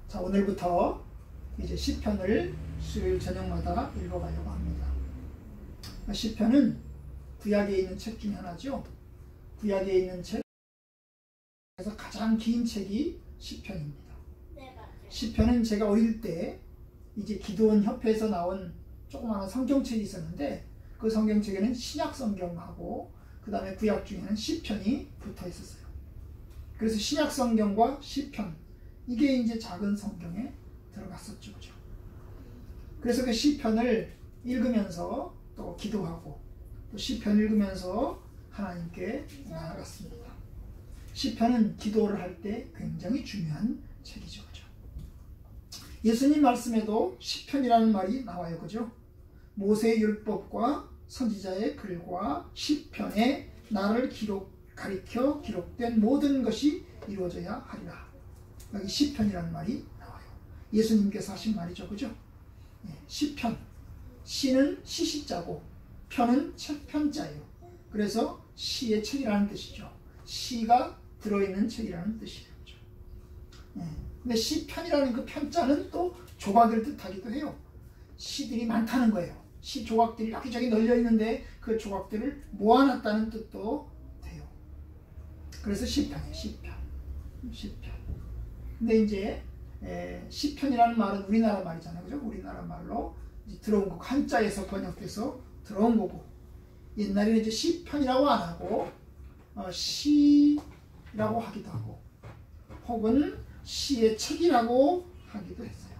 자, 오늘부터 이제 시편을 수요일 저녁마다 읽어가려고 합니다. 시편은 구약에 있는 책 중에 하나죠. 구약에 있는 책 그래서 가장 긴 책이 시편입니다. 네, 맞아요. 시편은 제가 어릴 때 이제 기도원 협회에서 나온 조그마한 성경책이 있었는데 그 성경책에는 신약 성경하고 그 다음에 구약 중에는 시편이 붙어 있었어요. 그래서 신약 성경과 시편 이게 이제 작은 성경에 들어갔었죠, 그죠? 그래서 그 시편을 읽으면서 또 기도하고 또 시편 읽으면서 하나님께 나아갔습니다. 시편은 기도를 할 때 굉장히 중요한 책이죠, 그죠? 예수님 말씀에도 시편이라는 말이 나와요, 그죠? 모세의 율법과 선지자의 글과 시편에 나를 가리켜 기록된 모든 것이 이루어져야 하리라. 여기 시편이라는 말이 나와요. 예수님께서 하신 말이죠, 그죠? 시편, 시는 시시자고 편은 책편자예요. 그래서 시의 책이라는 뜻이죠. 시가 들어있는 책이라는 뜻이에요. 근데 시편이라는 그 편자는 또 조각을 뜻하기도 해요. 시들이 많다는 거예요. 시 조각들이 여기저기 널려 있는데 그 조각들을 모아놨다는 뜻도 돼요. 그래서 시편이에요. 시편. 근데 이제 시편이라는 말은 우리나라 말이잖아요, 그죠? 우리나라 말로 이제 들어온 거고 한자에서 번역돼서 들어온 거고 옛날에는 이제 시편이라고 안 하고 시라고 하기도 하고 혹은 시의 책이라고 하기도 했어요.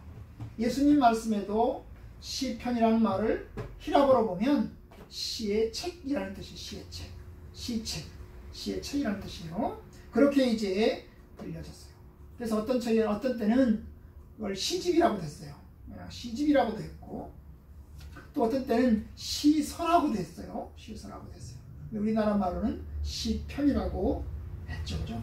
예수님 말씀에도 시편이라는 말을 히라보로 보면 시의 책이라는 뜻이 시의 책, 시책, 시의 책이라는 뜻이에요. 그렇게 이제 들려졌어요. 그래서 어떤 책에 어떤 때는 그걸 시집이라고도 했어요. 시집이라고도 했고 또 어떤 때는 시서라고도 했어요. 시서라고도 했어요. 우리나라 말로는 시편이라고 했죠, 그죠?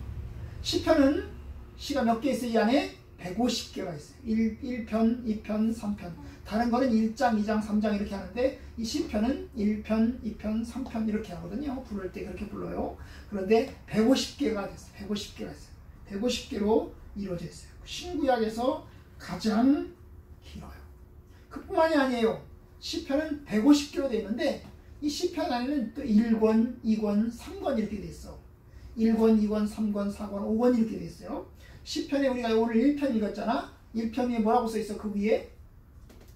시편은 시가 몇 개 있어요? 이 안에 150개가 있어요. 1편, 2편, 3편. 다른 거는 1장, 2장, 3장 이렇게 하는데 이 시편은 1편, 2편, 3편 이렇게 하거든요. 부를 때 그렇게 불러요. 그런데 150개가 됐어요. 150개가 있어요. 150개로 이루어져 있어요. 신구약에서 가장 길어요. 그뿐만이 아니에요. 시편은 150개로 되어 있는데 이 시편 안에는 또 1권, 2권, 3권 이렇게 되어 있어. 1권, 2권, 3권, 4권, 5권 이렇게 되어 있어요. 시편에 우리가 오늘 1편 읽었잖아. 1편 위에 뭐라고 써 있어? 그 위에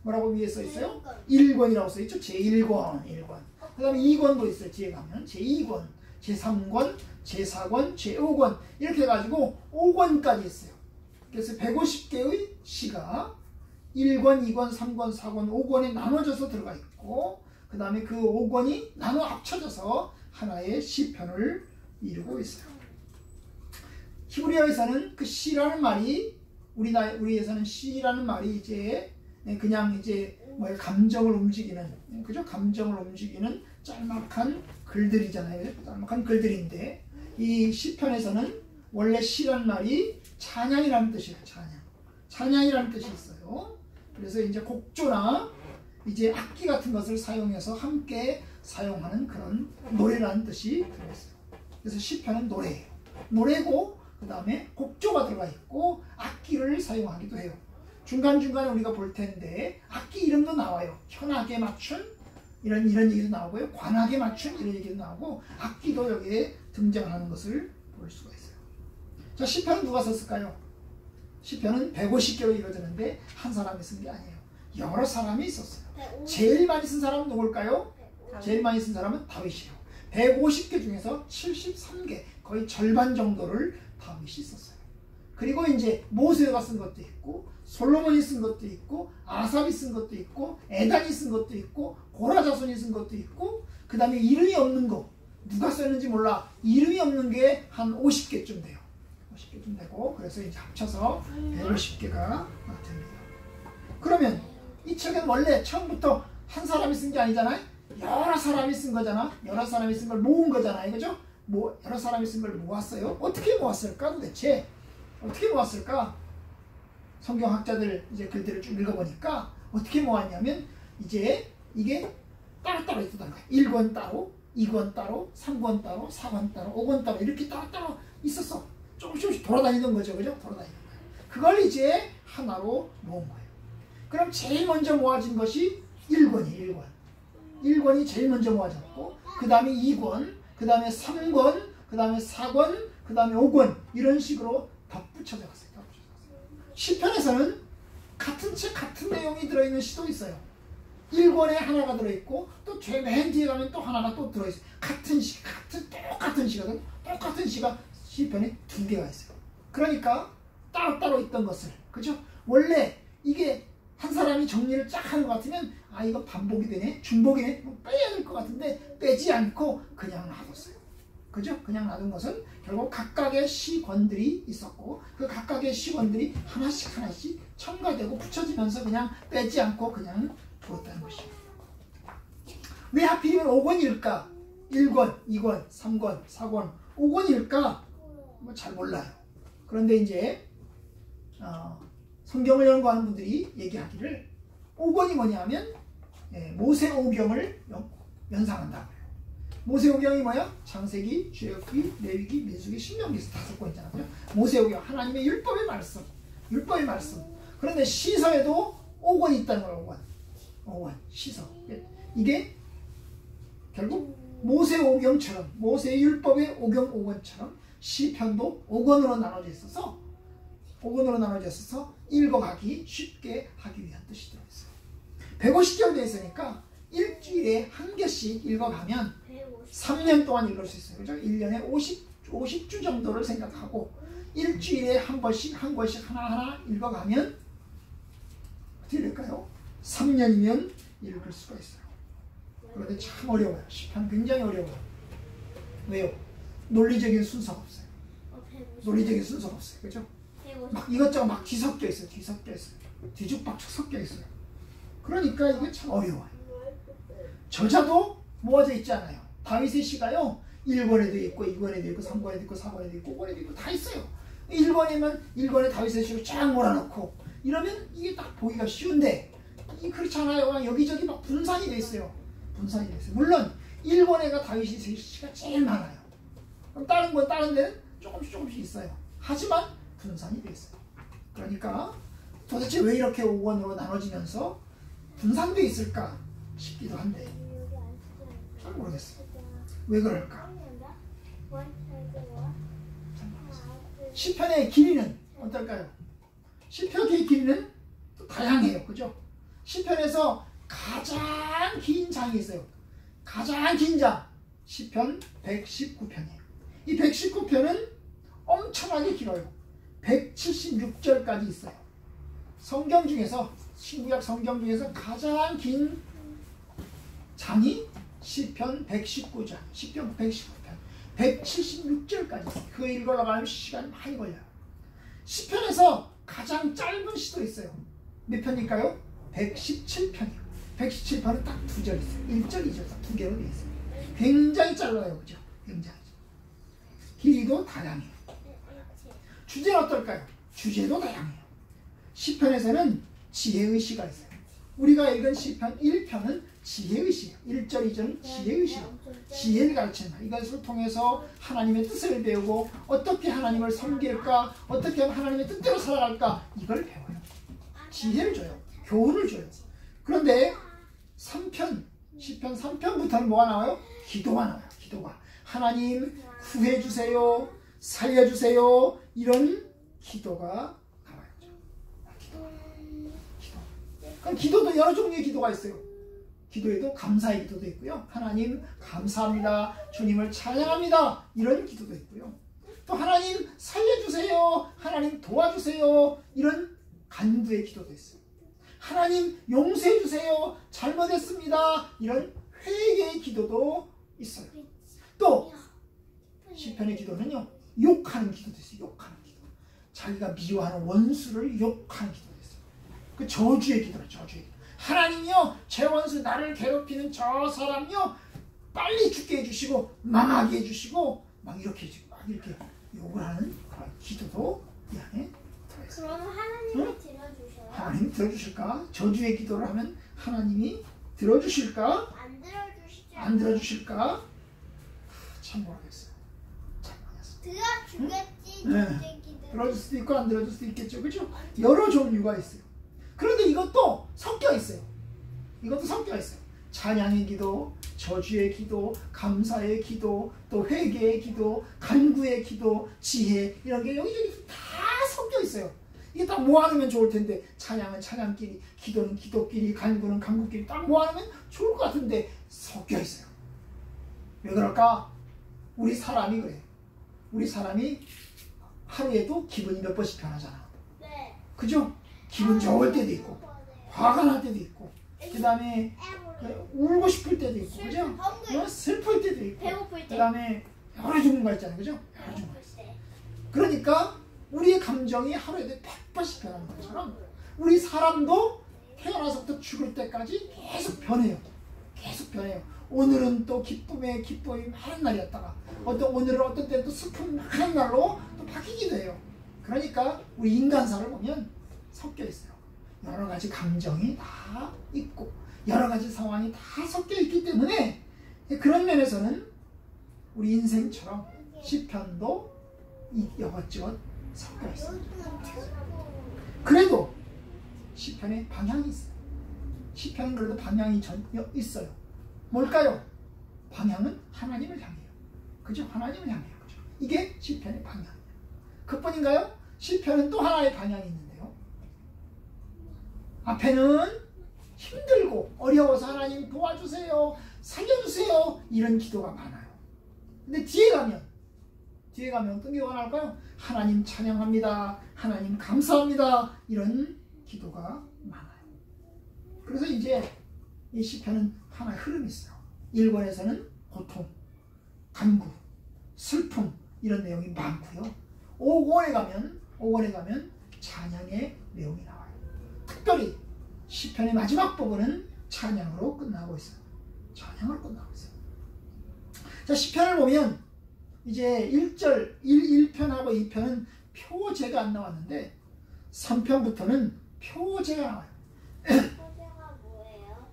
뭐라고 위에 써 있어요? 1권이라고 써 있죠. 제1권, 1권. 그 다음에 2권도 있어요. 뒤에 가면 제2권, 제3권, 제4권, 제5권 이렇게 해가지고 5권까지 있어요. 그래서 150개의 시가 1권, 2권, 3권, 4권, 5권에 나눠져서 들어가 있고 그 다음에 그 5권이 나눠 합쳐져서 하나의 시편을 이루고 있어요. 히브리어에서는 그 시라는 말이 우리에서는 시라는 말이 이제 그냥 이제 뭐 감정을 움직이는 그죠? 감정을 움직이는 짤막한 글들이잖아요. 짤막한 글들인데 이 시편에서는 원래 시라는 말이 찬양이라는 뜻이에요. 찬양이라는 뜻이 있어요. 그래서 이제 곡조나 이제 악기 같은 것을 사용해서 함께 사용하는 그런 노래라는 뜻이 들어있어요. 그래서 시편은 노래예요. 노래고 그 다음에 곡조가 들어가 있고 악기를 사용하기도 해요. 중간중간에 우리가 볼 텐데 악기 이름도 나와요. 현악에 맞춘 이런 얘기도 나오고요. 관악에 맞춘 이런 얘기도 나오고 악기도 여기에 등장하는 것을 볼 수가 있어요. 자, 시편은 누가 썼을까요? 시편은 150개로 이루어지는데 한 사람이 쓴 게 아니에요. 여러 사람이 있었어요. 제일 많이 쓴 사람은 누굴까요? 제일 많이 쓴 사람은 다윗이에요. 150개 중에서 73개, 거의 절반 정도를 다윗이 썼어요. 그리고 이제 모세가 쓴 것도 있고 솔로몬이 쓴 것도 있고 아삽이 쓴 것도 있고 에단이 쓴 것도 있고 고라 자손이 쓴 것도 있고 그 다음에 이름이 없는 거 누가 썼는지 몰라. 이름이 없는 게 한 50개쯤 돼요. 50개쯤 되고 그래서 이제 합쳐서 150개가 됩니다. 그러면 이 책은 원래 처음부터 한 사람이 쓴 게 아니잖아요. 여러 사람이 쓴 거잖아. 여러 사람이 쓴 걸 모은 거잖아요. 그죠? 여러 사람이 쓴 걸 모았어요. 어떻게 모았을까 도대체? 어떻게 모았을까? 성경학자들 이제 글들을 쭉 읽어보니까 어떻게 모았냐면 이제 이게 따로따로 있었다는 거예요. 1권 따로, 2권 따로, 3권 따로, 4권 따로, 5권 따로 이렇게 따로따로 있었어. 조금씩 돌아다니는 거죠. 그죠? 돌아다니는 거예요. 그걸 이제 하나로 모은 거예요. 그럼 제일 먼저 모아진 것이 1권이에요. 1권. 1권이 제일 먼저 모아졌고 그 다음에 2권, 그 다음에 3권, 그 다음에 4권, 그 다음에 5권 이런 식으로 덧붙여져 갔어요. 시편에서는 같은 책 같은 내용이 들어있는 시도 있어요. 1권에 하나가 들어있고 또 맨 뒤에 가면 또 하나가 또 들어있어요. 같은 시, 똑같은 시거든. 똑같은 시가 시편에 2개가 있어요. 그러니까 따로따로 있던 것을, 그죠? 원래 이게 한 사람이 정리를 쫙 하는 것 같으면 아 이거 반복이 되네, 중복이네, 뭐 빼야 될 것 같은데 빼지 않고 그냥 놔뒀어요. 그죠? 그냥 놔둔 것은 결국 각각의 시권들이 있었고 그 각각의 시권들이 하나씩 하나씩 첨가되고 붙여지면서 그냥 빼지 않고 그냥 두었다는 것이에요. 왜 하필이면 5권일까? 1권, 2권, 3권, 4권, 5권일까? 뭐 잘 몰라요. 그런데 이제 성경을 연구하는 분들이 얘기하기를 5권이 뭐냐면 모세오경을 연상한다고요. 모세오경이 뭐야? 창세기, 출애굽기, 레위기, 민수기, 신명기에서 5권 있잖아요. 모세오경, 하나님의 율법의 말씀, 율법의 말씀. 그런데 시서에도 5권이 있다는 거예요. 5권, 시서. 이게 결국 모세오경처럼, 모세의 율법의 오경 5권처럼 시편도 5권으로 나눠져 있어서 5권으로 나눠져 있어서 읽어가기 쉽게 하기 위한 뜻이 들어있어요. 150절 되어 있으니까 일주일에 한 개씩 읽어가면 3년 동안 읽을 수 있어요. 그죠? 1년에 50주 정도를 생각하고 일주일에 한 번씩 한 권씩 하나하나 읽어가면 어떻게 될까요? 3년이면 읽을 수가 있어요. 그런데 참 어려워요. 시편 굉장히 어려워요. 왜요? 논리적인 순서가 없어요. 논리적인 순서가 없어요. 그죠? 막 이것저것 막 뒤섞여 있어요. 뒤섞여 있어요. 뒤죽박죽 섞여 있어요. 그러니까 이게 참 어려워요. 저자도 모아져 있지 않아요. 다윗의 시가요 1권에도 있고 2권에도 있고 3권에도 있고 4권에도 있고 5권에도 있고 다 있어요. 1권이면 1권에 다윗의 시를 쫙 몰아놓고 이러면 이게 딱 보기가 쉬운데 이 그렇지 않아요. 여기저기 막 분산이 돼 있어요. 분산이 돼 있어요. 물론 1권에가 다윗의 시가 제일 많아요. 그럼 다른 데는 조금씩 있어요. 하지만 분산이 돼 있어요. 그러니까 도대체 왜 이렇게 5권으로 나눠지면서 분산돼 있을까 싶기도 한데 잘 모르겠어요. 왜 그럴까? 시편의 길이는 어떨까요? 시편의 길이는 또 다양해요. 그죠? 시편에서 가장 긴 장이 있어요. 가장 긴 장 시편 119편이에요. 이 119편은 엄청나게 길어요. 176절까지 있어요. 성경 중에서 신구약 성경 중에서 가장 긴 장이 시편 119장, 시편 119편, 176절까지 있어요. 그거 읽으려면 시간이 많이 걸려요. 시편에서 가장 짧은 시도 있어요. 몇 편일까요? 117편이요. 117편은 딱 2절 있어요. 1절, 2절 딱 2개로 되어 있어요. 굉장히 짧아요. 그죠? 굉장히. 길이도 다양해요. 주제는 어떨까요? 주제도 다양해요. 시편에서는 지혜의 시가 있어요. 우리가 읽은 시편 1편은 지혜의 시예요. 1절, 2절은 지혜의 시예요. 지혜를 가르치는 말. 이것을 통해서 하나님의 뜻을 배우고 어떻게 하나님을 섬길까, 어떻게 하면 하나님의 뜻대로 살아갈까 이걸 배워요. 지혜를 줘요. 교훈을 줘요. 그런데 3편, 시편 3편부터는 뭐가 나와요? 기도가 나와요. 기도가. 하나님 구해주세요. 살려주세요. 이런 기도가 나와요. 기도. 그럼 기도도 여러 종류의 기도가 있어요. 기도에도 감사의 기도도 있고요. 하나님 감사합니다. 주님을 찬양합니다. 이런 기도도 있고요. 또 하나님 살려주세요. 하나님 도와주세요. 이런 간구의 기도도 있어요. 하나님 용서해주세요. 잘못했습니다. 이런 회개의 기도도 있어요. 또 시편의 기도는요. 욕하는 기도도 있어요. 욕하는 기도. 자기가 미워하는 원수를 욕하는 기도도 있어요. 그 저주의 기도라. 저주의 기도. 하나님요. 제 원수 나를 괴롭히는 저 사람요. 빨리 죽게 해주시고 망하게 해주시고 막 이렇게 해주고 막 이렇게 욕을 하는 그런 기도도 이 안에 들어있어요. 그럼 하나님이 들어주셔요? 하나님이 들어주실까? 저주의 기도를 하면 하나님이 들어주실까? 안 들어주시죠? 안 들어주실까? 참 모르겠어요. 참 모르겠어요. 들어주겠지. 네. 기도. 들어줄 수도 있고 안 들어줄 수도 있겠죠. 그죠? 여러 종류가 있어요. 그런데 이것도 섞여 있어요. 이것도 섞여 있어요. 찬양의 기도, 저주의 기도, 감사의 기도, 또 회개의 기도, 간구의 기도, 지혜 이런 게 여기저기 다 섞여 있어요. 이게 딱 모아놓으면 좋을 텐데 찬양은 찬양끼리, 기도는 기도끼리, 간구는 간구끼리 딱 모아놓으면 좋을 것 같은데 섞여 있어요. 왜 그럴까? 우리 사람이 그래. 우리 사람이 하루에도 기분이 몇 번씩 변하잖아. 네. 그죠? 기분 좋을 때도 있고 화가 날 때도 있고 그 다음에 울고 싶을 때도 있고 그죠? 슬플 때도 있고 배고플 때. 그 다음에 여러 종류가 있잖아요. 그죠? 여러 종류가 있어요. 그러니까 우리의 감정이 하루에도 100번씩 변하는 것처럼 우리 사람도 태어나서부터 죽을 때까지 계속 변해요. 계속 변해요. 오늘은 또 기쁨이 많은 날이었다가 오늘은 어떤 때는 또 슬픔이 많은 날로 또 바뀌기도 해요. 그러니까 우리 인간사를 보면 섞여 있어요. 여러 가지 감정이 다 있고 여러 가지 상황이 다 섞여 있기 때문에 그런 면에서는 우리 인생처럼 시편도 이것저것 섞여 있습니다. 그래도 시편에 방향이 있어요. 시편은 그래도 방향이 있어요. 뭘까요? 방향은 하나님을 향해요. 그죠? 하나님을 향해요. 그죠? 이게 시편의 방향이에요. 그뿐인가요? 시편은 또 하나의 방향이 있는데요. 앞에는 힘들고 어려워서 하나님 도와주세요, 살려주세요 이런 기도가 많아요. 근데 뒤에 가면 어떤 게 원할까요? 하나님 찬양합니다, 하나님 감사합니다 이런 기도가 많아요. 그래서 이제 이 시편은 하나의 흐름이 있어요. 1권에서는 고통, 간구, 슬픔 이런 내용이 많고요. 5권에 가면 찬양의 내용이 나와요. 특별히 시편의 마지막 부분은 찬양으로 끝나고 있어요. 찬양으로 끝나고 있어요. 자, 시편을 보면 이제 1편하고 2편은 표제가 안 나왔는데 3편부터는 표제가 나와요. 표제가 뭐예요?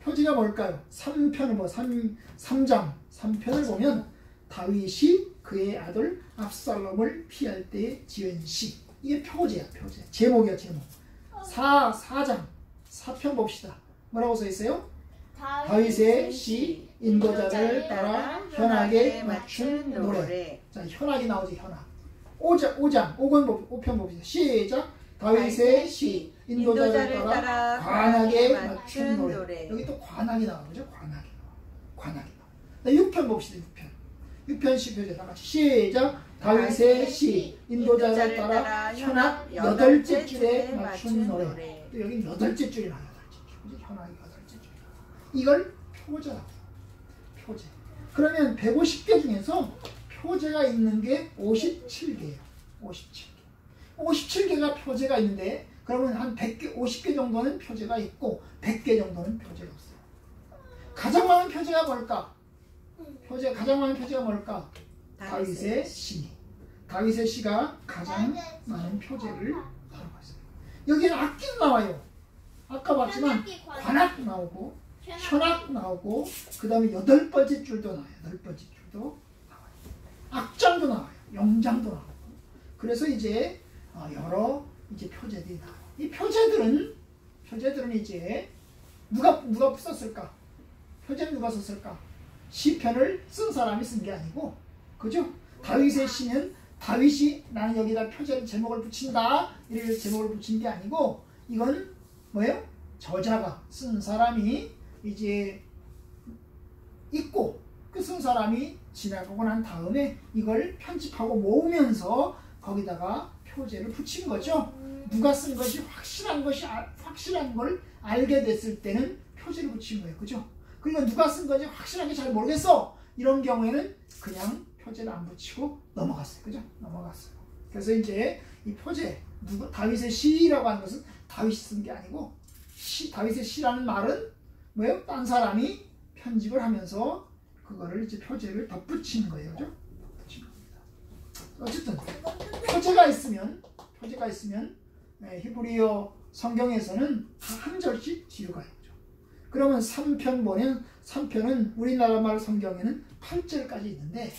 표제가 뭘까요? 3편을 보면 다윗이 그의 아들 압살롬을 피할 때 지은 시. 이게 표제야, 표제. 제목이야, 제목. 4편 봅시다. 뭐라고 써 있어요? 다윗의 시, 인도자를 따라 현악에 맞춘 노래. 자, 현악이 나오지, 현악. 5편 봅시다. 시작. 다윗의 시, 인도자를 따라 관악에 맞춘 노래. 여기 또 관악이 나오죠. 관악이 나와. 6편 봅시다. 6편 시표제 다 같이 시작. 다윗의 시, 인도자를 따라 현악 8째 줄에 맞춘 노래. 또 여기 8째 줄이 나와요. 8째 줄. 현악이 8째 줄. 이걸 표제라고. 표제. 그러면 150개 중에서 표제가 있는 게 57개예요. 57개가 표제가 있는데 그러면 한 100개, 50개 정도는 표제가 있고 100개 정도는 표제가 없어요. 가장 많은 표제가 뭘까? 가장 많은 표제가 뭘까? 다윗의 시. 다윗의 시가 가장 많은 표제를 다루고 있어요. 여기는 악기도 나와요. 아까 봤지만 관악 나오고 현악 나오고 그 다음에 8번째 줄도 나와요. 8번째 줄도 나와요. 악장도 나와요. 영장도 나오고. 그래서 이제 여러 이제 표제들이 나와요. 이 표제들은 이제 누가 썼을까? 표제는 누가 썼을까? 시편을 쓴 사람이 쓴 게 아니고, 그죠? 다윗의 시는 다윗이 나는 여기다 표제를 제목을 붙인다 이렇게 제목을 붙인 게 아니고 이건 뭐예요? 저자가 쓴 사람이 이제 있고 그 쓴 사람이 지나가고 난 다음에 이걸 편집하고 모으면서 거기다가 표제를 붙인 거죠. 누가 쓴 것이 확실한 걸 알게 됐을 때는 표제를 붙인 거예요. 그죠? 그러니까 누가 쓴 건지 확실하게 잘 모르겠어. 이런 경우에는 그냥 표제를 안 붙이고 넘어갔어요. 그죠? 넘어갔어요. 그래서 이제 이 표제, 다윗의 시라고 하는 것은 다윗이 쓴 게 아니고 다윗의 시라는 말은 뭐예요? 딴 사람이 편집을 하면서 그거를 이제 표제를 덧붙이는 거예요. 그죠? 덧붙이는 겁니다. 어쨌든 표제가 있으면 히브리어 성경에서는 한 절씩 뒤로 가요. 그러면 3편 보면 3편은 우리나라 말 성경에는 8절까지 있는데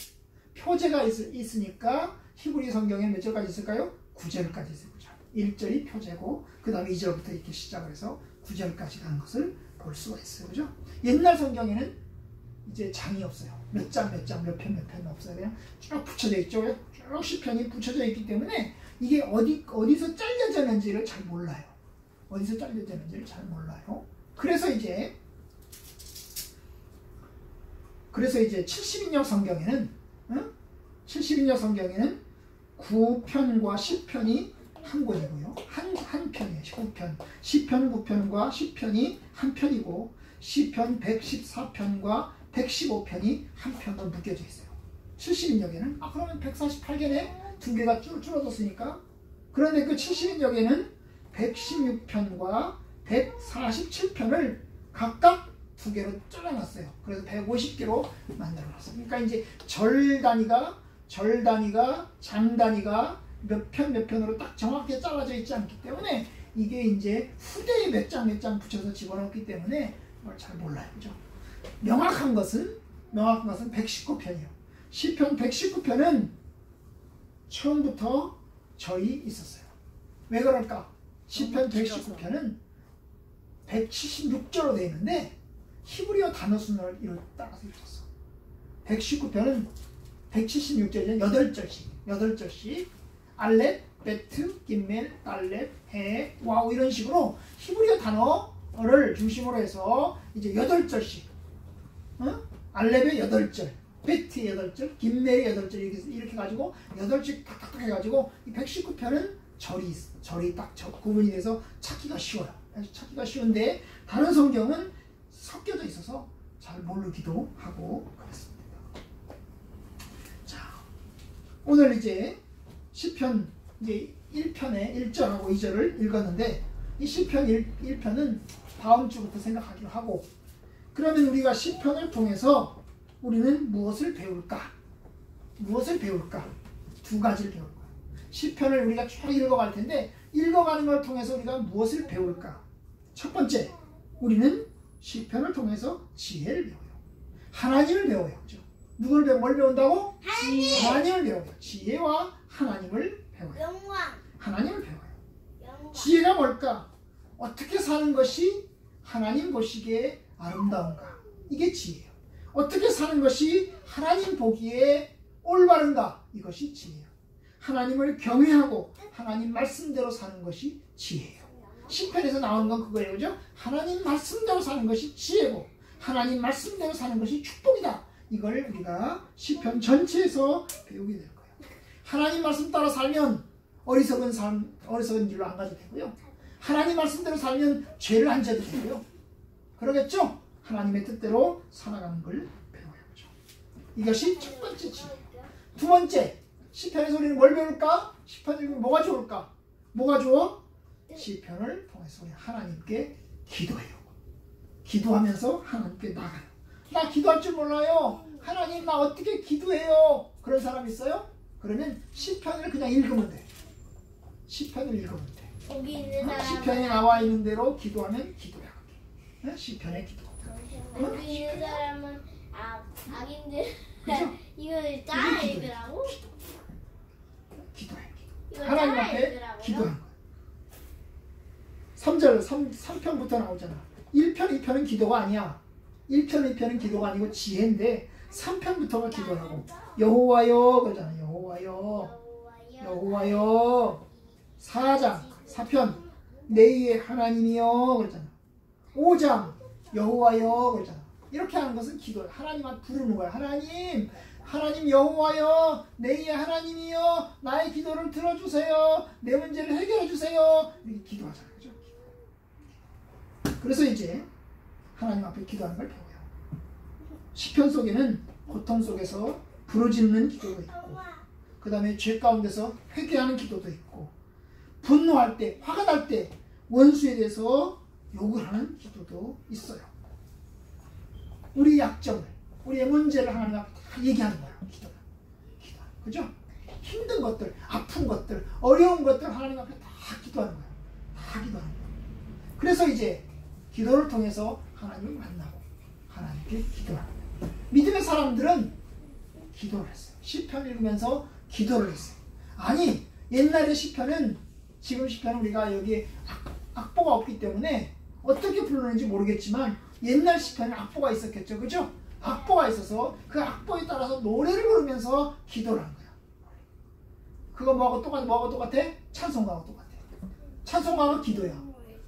표제가 있으니까 히브리 성경에 몇 절까지 있을까요? 9절까지 있어요. 1절이 표제고 그 다음에 2절부터 이렇게 시작을 해서 9절까지 가는 것을 볼 수가 있어요. 그죠? 옛날 성경에는 이제 장이 없어요. 몇 장, 몇 편 없어요. 그냥 쭉 붙여져 있죠. 쭉 시편이 붙여져 있기 때문에 이게 어디서 잘려졌는지를 잘 몰라요. 어디서 잘려졌는지를 잘 몰라요. 그래서 이제 70인역 성경에는 70인역 성경에는 9편과 10편이 한 권이고요. 한 편이에요. 9편. 10편, 9편과 10편이 한 편이고 시편 114편과 115편이 한 편으로 묶여져 있어요. 70인역에는 그러면 148개네? 2개가 줄어들었으니까. 그런데 그 70인역에는 116편과 147편을 각각 2개로 잘라놨어요. 그래서 150개로 만들어놨어요. 그러니까 이제 절 단위가 장 단위가 몇 편으로 딱 정확하게 잘라져 있지 않기 때문에 이게 이제 후대에 몇 장 붙여서 집어넣기 때문에 뭘 잘 몰라요. 그죠? 명확한 것은 119편이에요. 시편 119편은 처음부터 절이 있었어요. 왜 그럴까? 시편 119편은 176절로 되어 있는데 히브리어 단어 순을 따라서 읽었어. 119편은 176절이면 8절씩 알렛, 베트, 김멜, 달렛, 해, 와우 이런 식으로 히브리어 단어를 중심으로 해서 이제 8절씩 알렛의 8절, 베트의 8절, 김멜의 8절 이렇게 가지고 8절 탁탁탁 해가지고 이 119편은 절이 딱 구분이 돼서 찾기가 쉬워요. 찾기가 쉬운데 다른 성경은 섞여져 있어서 잘 모르기도 하고 그렇습니다. 자, 오늘 이제 시편 이제 1편의 1절하고 2절을 읽었는데 이 시편 1편은 다음 주부터 생각하기로 하고 그러면 우리가 시편을 통해서 우리는 무엇을 배울까? 두 가지를 배울 거야. 시편을 우리가 쭉 읽어갈 텐데 읽어가는 걸 통해서 우리가 무엇을 배울까? 첫 번째, 우리는 시편을 통해서 지혜를 배워요. 하나님을 배워요. 그죠? 뭘 배운다고? 하나님을 배워요. 지혜와 하나님을 배워요. 하나님을 배워요. 지혜가 뭘까? 어떻게 사는 것이 하나님 보시기에 아름다운가? 이게 지혜예요. 어떻게 사는 것이 하나님 보기에 올바른가? 이것이 지혜예요. 하나님을 경외하고 하나님 말씀대로 사는 것이 지혜예요. 시편에서 나오는 건 그거예요. 그죠? 하나님 말씀대로 사는 것이 지혜고 하나님 말씀대로 사는 것이 축복이다. 이걸 우리가 시편 전체에서 배우게 될 거예요. 하나님 말씀 따라 살면 어리석은 길로 안 가도 되고요. 하나님 말씀대로 살면 죄를 안 져도 되고요. 그러겠죠? 하나님의 뜻대로 살아가는 걸 배워요. 그죠? 이것이 첫 번째 지혜예요. 두 번째, 시편에서 우리는 뭘 배울까? 시편을 읽으면 뭐가 좋을까? 뭐가 좋아? 시편을 통해서 우리 하나님께 기도해요. 기도하면서 하나님께 나가요. 나 기도할 줄 몰라요. 하나님 나 어떻게 기도해요? 그런 사람 있어요? 그러면 시편을 그냥 읽으면 돼. 시편을 읽으면 돼. 시편에 나와 있는 대로 기도하면 기도야. 시편의 기도. 여기 있는 사람은 악인들 그죠? 이걸 따라 읽으라고? 기도해. 하나님 앞에 기도하는 거야. 3편부터 나오잖아. 1편, 2편은 기도가 아니야. 1편, 2편은 기도가 아니고 지혜인데 3편부터가 기도하고 여호와여 그러잖아. 여호와여 4편 내 하나님이여 그러잖아. 5장 여호와여 그러잖아. 이렇게 하는 것은 기도야. 하나님 앞에 부르는 거야. 하나님 여호와여 내 하나님이여 나의 기도를 들어주세요. 내 문제를 해결해 주세요. 이렇게 기도하잖아. 그죠? 그래서 이제 하나님 앞에 기도하는 걸 배워요. 시편 속에는 고통 속에서 부르짖는 기도도 있고 그 다음에 죄 가운데서 회개하는 기도도 있고 분노할 때, 화가 날 때 원수에 대해서 욕을 하는 기도도 있어요. 우리의 약점을, 우리의 문제를 하나님 앞에 다 얘기하는 거예요. 기도. 그죠? 힘든 것들, 아픈 것들, 어려운 것들 하나님 앞에 다 기도하는 거예요. 다 기도하는 거예요. 그래서 이제 기도를 통해서 하나님을 만나고 하나님께 기도하는 거예요. 믿음의 사람들은 기도를 했어요. 시편 읽으면서 기도를 했어요. 아니 옛날의 시편은 지금 시편은 우리가 여기 악보가 없기 때문에 어떻게 부르는지 모르겠지만 옛날 시편은 악보가 있었겠죠. 그죠? 악보가 있어서 그 악보에 따라서 노래를 부르면서 기도를 한 거야. 그거 뭐하고 똑같아? 찬송가하고 똑같아. 찬송가가 기도야.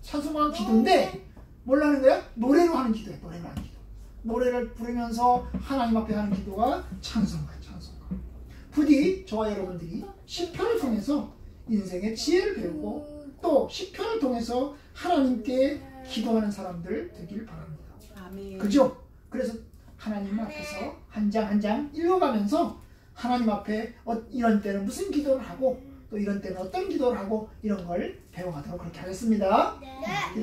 찬송가가 기도인데 뭘 하는 거야? 노래로 하는 기도야. 노래로 하는 기도. 노래를 부르면서 하나님 앞에 하는 기도가 찬송가야. 찬송가. 부디 저와 여러분들이 시편을 통해서 인생의 지혜를 배우고 또 시편을 통해서 하나님께 기도하는 사람들 되길 바랍니다. 아멘. 그죠? 그래서 하나님 앞에서 한 장 한 장 읽어가면서 하나님 앞에 이런 때는 무슨 기도를 하고 또 이런 때는 어떤 기도를 하고 이런 걸 배워가도록 그렇게 하겠습니다. 네. 기도